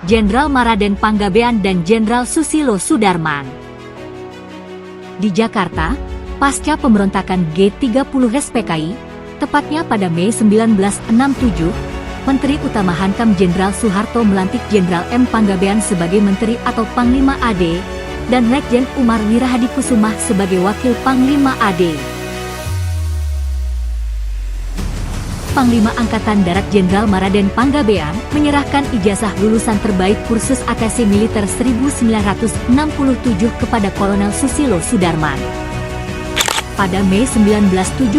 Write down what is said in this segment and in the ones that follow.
Jenderal Maraden Panggabean dan Jenderal Susilo Sudarman. Di Jakarta, pasca pemberontakan G30 SPKI, tepatnya pada Mei 1967, Menteri Utama Hankam Jenderal Soeharto melantik Jenderal M. Panggabean sebagai Menteri atau Panglima AD, dan Letjen Umar Wirahadikusumah sebagai Wakil Panglima AD. Panglima Angkatan Darat Jenderal Maraden Panggabean menyerahkan ijazah lulusan terbaik kursus ATC Militer 1967 kepada Kolonel Susilo Sudarman. Pada Mei 1970,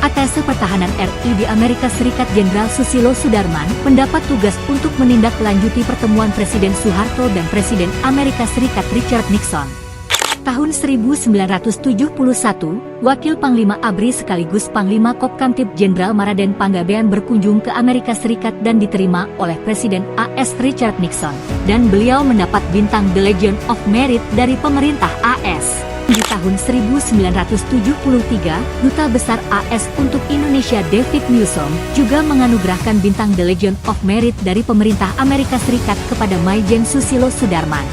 ATC Pertahanan RI di Amerika Serikat Jenderal Susilo Sudarman mendapat tugas untuk menindaklanjuti pertemuan Presiden Soeharto dan Presiden Amerika Serikat Richard Nixon. Tahun 1971, Wakil Panglima ABRI sekaligus Panglima Kopkamtib Jenderal Maraden Panggabean berkunjung ke Amerika Serikat dan diterima oleh Presiden AS Richard Nixon, dan beliau mendapat bintang The Legion of Merit dari pemerintah AS. Di tahun 1973, Duta Besar AS untuk Indonesia David Newsom juga menganugerahkan bintang The Legion of Merit dari pemerintah Amerika Serikat kepada Maijen Susilo Sudarman.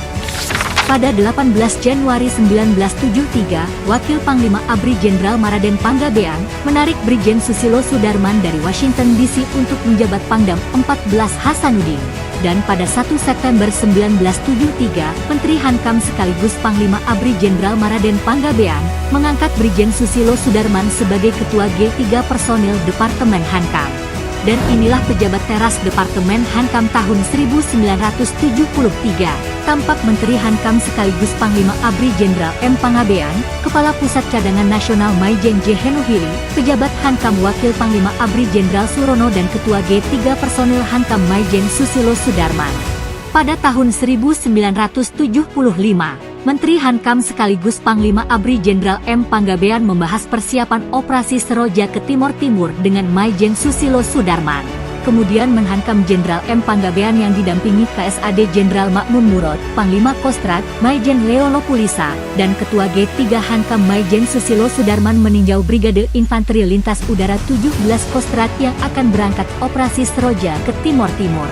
Pada 18 Januari 1973, Wakil Panglima ABRI Jenderal Maraden Panggabean menarik Brigjen Susilo Sudarman dari Washington DC untuk menjabat Pangdam 14 Hasanuddin. Dan pada 1 September 1973, Menteri Hankam sekaligus Panglima ABRI Jenderal Maraden Panggabean mengangkat Brigjen Susilo Sudarman sebagai Ketua G3 Personil Departemen Hankam. Dan inilah pejabat teras Departemen Hankam tahun 1973. Tampak Menteri Hankam sekaligus Panglima ABRI Jenderal M. Panggabean, Kepala Pusat Cadangan Nasional Maijen J. Henuhili, pejabat Hankam Wakil Panglima ABRI Jenderal Surono dan Ketua G3 Personil Hankam Maijen Susilo Sudarman. Pada tahun 1975, Menteri Hankam sekaligus Panglima ABRI Jenderal M. Panggabean membahas persiapan operasi Seroja ke Timor Timur dengan Maijen Susilo Sudarman. Kemudian Menhankam Jenderal M. Panggabean yang didampingi KSAD Jenderal Makmun Murad, Panglima Kostrad, Maijen Leolo Pulisa, dan Ketua G3 Hankam Maijen Susilo Sudarman meninjau Brigade Infanteri Lintas Udara 17 Kostrad yang akan berangkat operasi Seroja ke Timor Timur.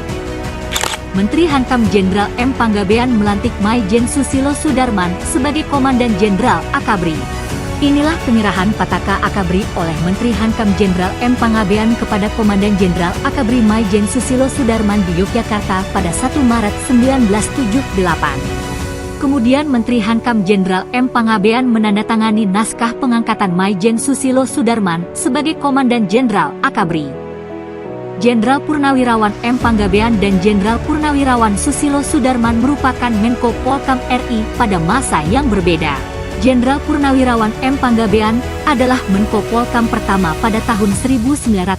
Menteri Hankam Jenderal M. Panggabean melantik Maijen Susilo Sudarman sebagai Komandan Jenderal Akabri. Inilah penyerahan Pataka Akabri oleh Menteri Hankam Jenderal M. Panggabean kepada Komandan Jenderal Akabri Maijen Susilo Sudarman di Yogyakarta pada 1 Maret 1978. Kemudian Menteri Hankam Jenderal M. Panggabean menandatangani naskah pengangkatan Maijen Susilo Sudarman sebagai Komandan Jenderal Akabri. Jenderal Purnawirawan M. Panggabean dan Jenderal Purnawirawan Susilo Sudarman merupakan Menko Polkam RI pada masa yang berbeda. Jenderal Purnawirawan M. Panggabean adalah Menko Polkam pertama pada tahun 1978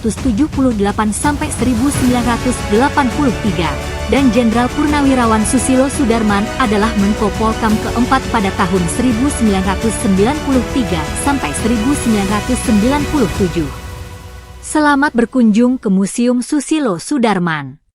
sampai 1983, dan Jenderal Purnawirawan Susilo Sudarman adalah Menko Polkam keempat pada tahun 1993 sampai 1997. Selamat berkunjung ke Museum Susilo Sudarman.